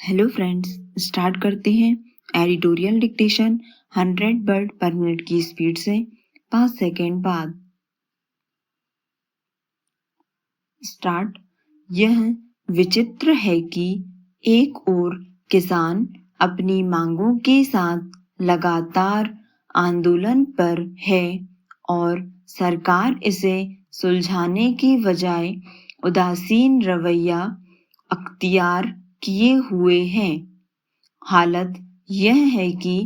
Hello friends, start करते हैं editorial dictation 100 word पर मिनट की स्पीड से 5 सेकेंड बाद। स्टार्ट। यह विचित्र है कि एक ओर किसान अपनी मांगों के साथ लगातार आंदोलन पर है और सरकार इसे सुलझाने की बजाय उदासीन रवैया अख्तियार किए हुए हैं। हालत यह है कि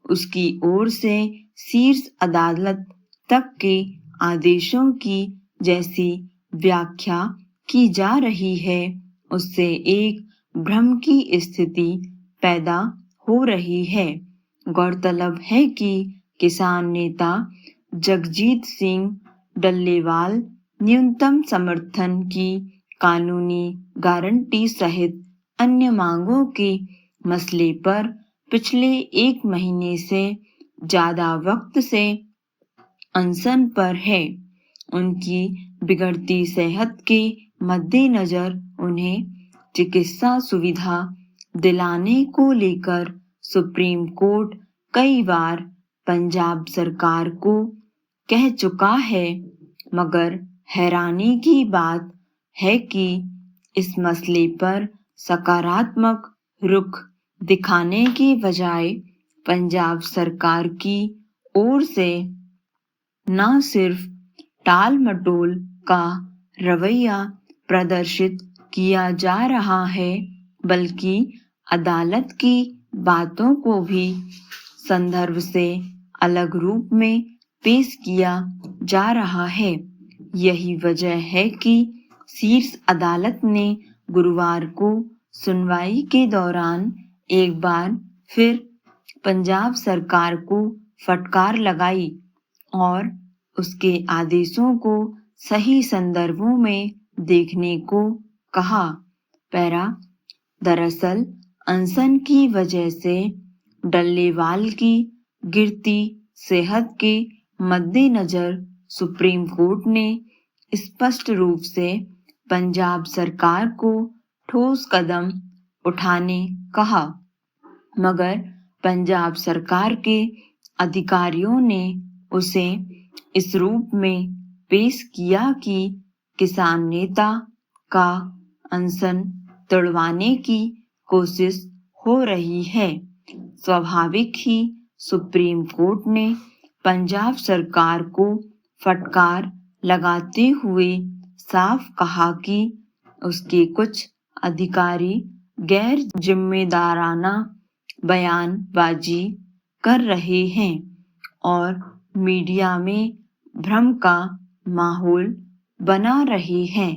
उसकी ओर से शीर्ष अदालत तक के आदेशों की जैसी व्याख्या की जा रही है, उससे एक भ्रम की स्थिति पैदा हो रही है। गौरतलब है कि किसान नेता जगजीत सिंह डल्लेवाल न्यूनतम समर्थन की कानूनी गारंटी सहित अन्य मांगों के मसले पर पिछले 1 महीने से ज्यादा वक्त से अनशन पर है। उनकी बिगड़ती सेहत के मद्देनजर उन्हें चिकित्सा सुविधा दिलाने को लेकर सुप्रीम कोर्ट कई बार पंजाब सरकार को कह चुका है, मगर हैरानी की बात है कि इस मसले पर सकारात्मक रुख दिखाने के बजाय पंजाब सरकार की ओर से न सिर्फ टाल मटोल का रवैया प्रदर्शित किया जा रहा है, बल्कि अदालत की बातों को भी संदर्भ से अलग रूप में पेश किया जा रहा है। यही वजह है कि शीर्ष अदालत ने गुरुवार को सुनवाई के दौरान एक बार फिर पंजाब सरकार को फटकार लगाई और उसके आदेशों को सही संदर्भों में देखने को कहा। पैरा। दरअसल अनशन की वजह से डल्लेवाल की गिरती सेहत के मद्देनजर सुप्रीम कोर्ट ने स्पष्ट रूप से पंजाब सरकार को ठोस कदम उठाने कहा, मगर पंजाब सरकार के अधिकारियों ने उसे इस रूप में पेश किया कि किसान नेता का अनशन तोड़वाने की कोशिश हो रही है। स्वाभाविक ही सुप्रीम कोर्ट ने पंजाब सरकार को फटकार लगाते हुए साफ कहा कि उसके कुछ अधिकारी गैर जिम्मेदाराना बयानबाजी कर रहे हैं और मीडिया में भ्रम का माहौल बना रहे हैं,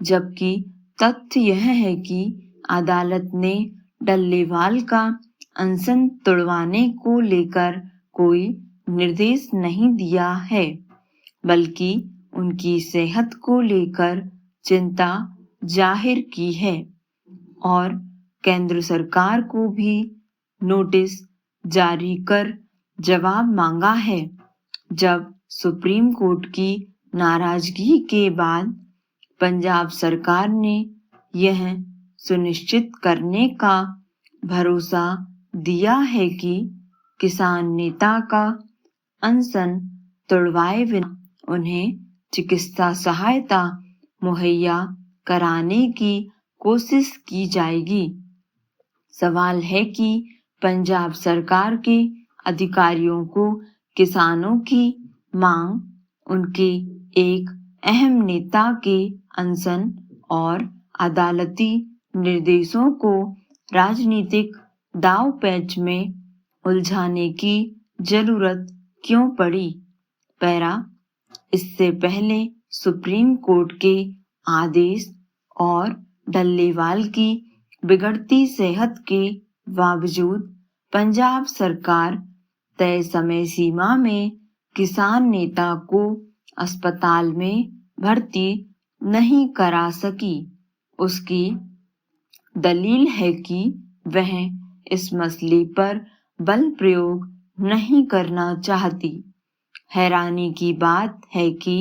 जबकि तथ्य यह है कि अदालत ने डल्लेवाल का अनशन तोड़वाने को लेकर कोई निर्देश नहीं दिया है, बल्कि उनकी सेहत को लेकर चिंता जाहिर की है और केंद्र सरकार को भी नोटिस जारी कर जवाब मांगा है। जब सुप्रीम कोर्ट की नाराजगी के बाद पंजाब सरकार ने यह सुनिश्चित करने का भरोसा दिया है कि किसान नेता का अनशन तोड़वाए बिना उन्हें चिकित्सा सहायता मुहैया कराने की कोशिश की जाएगी। सवाल है कि पंजाब सरकार के अधिकारियों को किसानों की मांग, उनके एक अहम नेता के अनशन और अदालती निर्देशों को राजनीतिक दांवपेच में उलझाने की जरूरत क्यों पड़ी। पैरा। इससे पहले सुप्रीम कोर्ट के आदेश और डल्लेवाल की बिगड़ती सेहत के बावजूद पंजाब सरकार तय समय सीमा में किसान नेता को अस्पताल में भर्ती नहीं करा सकी। उसकी दलील है कि वह इस मसले पर बल प्रयोग नहीं करना चाहती। हैरानी की बात है कि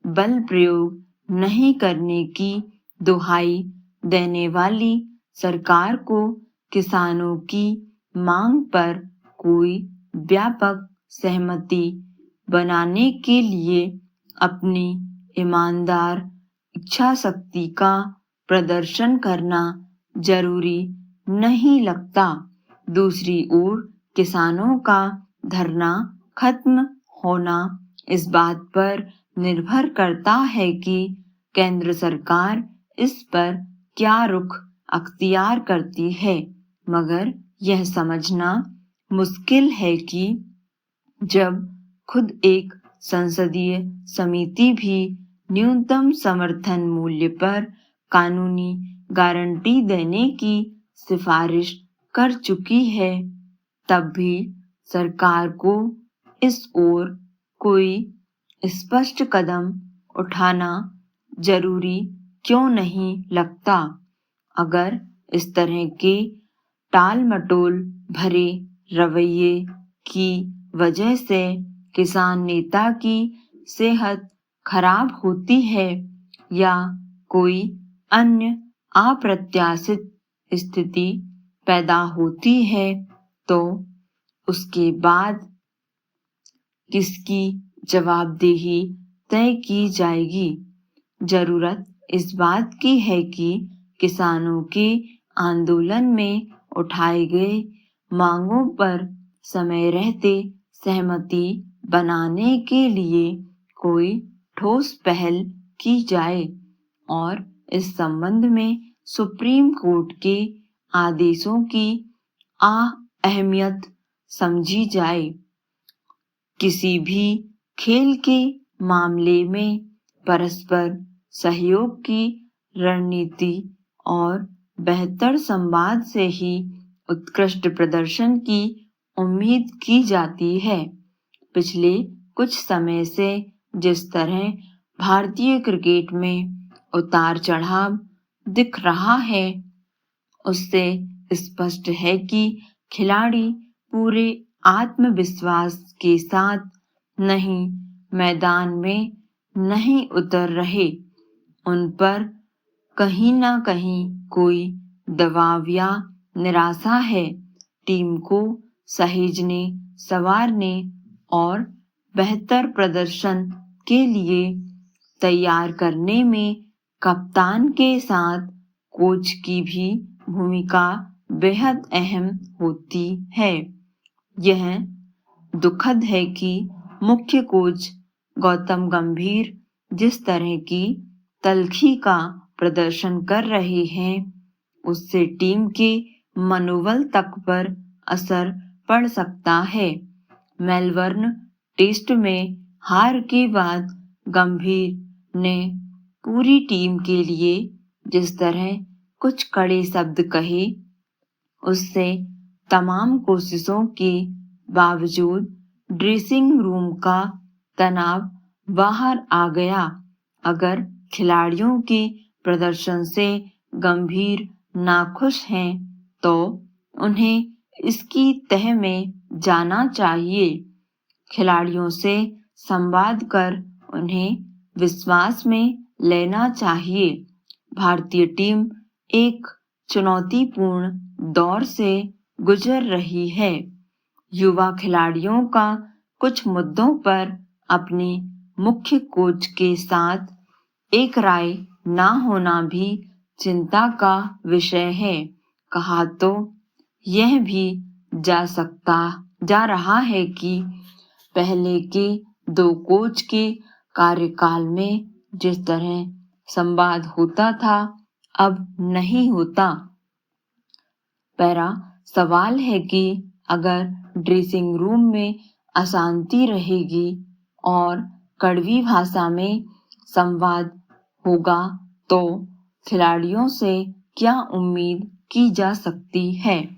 बल प्रयोग नहीं करने की दुहाई देने वाली सरकार को किसानों की मांग पर कोई व्यापक सहमति बनाने के लिए अपनी ईमानदार इच्छा शक्ति का प्रदर्शन करना जरूरी नहीं लगता। दूसरी ओर किसानों का धरना खत्म होना इस बात पर निर्भर करता है कि केंद्र सरकार इस पर क्या रुख अख्तियार करती है, मगर यह समझना मुश्किल है कि जब खुद एक संसदीय समिति भी न्यूनतम समर्थन मूल्य पर कानूनी गारंटी देने की सिफारिश कर चुकी है, तब भी सरकार को इस ओर कोई स्पष्ट कदम उठाना जरूरी क्यों नहीं लगता। अगर इस तरह के टाल-मटोल भरे रवैये की वजह से किसान नेता की सेहत खराब होती है या कोई अन्य अप्रत्याशित स्थिति पैदा होती है, तो उसके बाद किसकी जवाबदेही तय की जाएगी। जरूरत इस बात की है कि किसानों के आंदोलन में उठाए गए मांगों पर समय रहते सहमति बनाने के लिए कोई ठोस पहल की जाए और इस संबंध में सुप्रीम कोर्ट के आदेशों की अहमियत समझी जाए। किसी भी खेल के मामले में परस्पर सहयोग की रणनीति और बेहतर संवाद से ही उत्कृष्ट प्रदर्शन की उम्मीद की जाती है। पिछले कुछ समय से जिस तरह भारतीय क्रिकेट में उतार चढ़ाव दिख रहा है, उससे स्पष्ट है कि खिलाड़ी पूरे आत्मविश्वास के साथ नहीं मैदान में नहीं उतर रहे। उन पर कहीं ना कहीं कोई दबाव या निराशा है। टीम को सहेजने, संवारने और बेहतर प्रदर्शन के लिए तैयार करने में कप्तान के साथ कोच की भी भूमिका बेहद अहम होती है। यह दुखद है कि मुख्य कोच गौतम गंभीर जिस तरह की तल्खी का प्रदर्शन कर रहे हैं, उससे टीम के मनोबल तक पर असर पड़ सकता है। मेलबर्न टेस्ट में हार के बाद गंभीर ने पूरी टीम के लिए जिस तरह कुछ कड़े शब्द कहे, उससे तमाम कोशिशों के बावजूद ड्रेसिंग रूम का तनाव बाहर आ गया। अगर खिलाड़ियों के प्रदर्शन से गंभीर नाखुश हैं, तो उन्हें इसकी तह में जाना चाहिए। खिलाड़ियों से संवाद कर उन्हें विश्वास में लेना चाहिए। भारतीय टीम एक चुनौतीपूर्ण दौर से गुजर रही है। युवा खिलाड़ियों का कुछ मुद्दों पर अपने मुख्य कोच के साथ एक राय ना होना भी चिंता का विषय है। कहा तो यह भी जा रहा है कि पहले के 2 कोच के कार्यकाल में जिस तरह संवाद होता था, अब नहीं होता। सवाल है कि अगर ड्रेसिंग रूम में अशांति रहेगी और कड़वी भाषा में संवाद होगा, तो खिलाड़ियों से क्या उम्मीद की जा सकती है।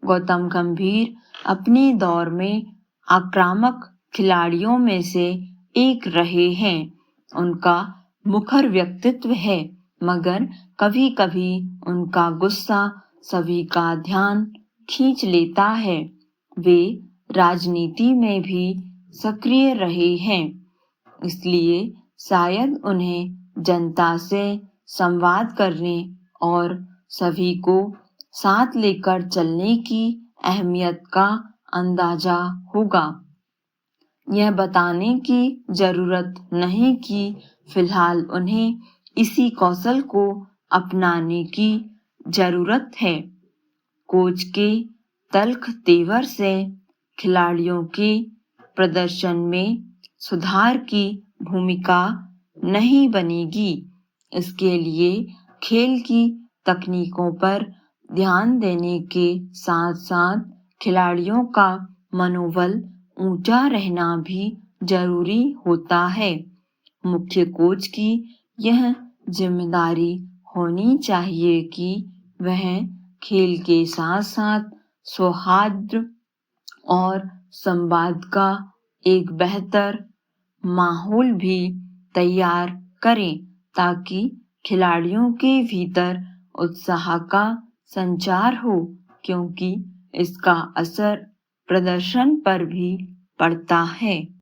गौतम गंभीर अपने दौर में आक्रामक खिलाड़ियों में से एक रहे हैं। उनका मुखर व्यक्तित्व है, मगर कभी-कभी उनका गुस्सा सभी का ध्यान खींच लेता है। वे राजनीति में भी सक्रिय रहे हैं, इसलिए शायद उन्हें जनता से संवाद करने और सभी को साथ लेकर चलने की अहमियत का अंदाजा होगा। यह बताने की जरूरत नहीं कि फिलहाल उन्हें इसी कौशल को अपनाने की जरूरत है। कोच के तल्ख तेवर से खिलाड़ियों के प्रदर्शन में सुधार की भूमिका नहीं बनेगी। इसके लिए खेल की तकनीकों पर ध्यान देने के साथ साथ खिलाड़ियों का मनोबल ऊंचा रहना भी जरूरी होता है। मुख्य कोच की यह जिम्मेदारी होनी चाहिए कि वह खेल के साथ साथ सौहार्द और संवाद का एक बेहतर माहौल भी तैयार करें ताकि खिलाड़ियों के भीतर उत्साह का संचार हो, क्योंकि इसका असर प्रदर्शन पर भी पड़ता है।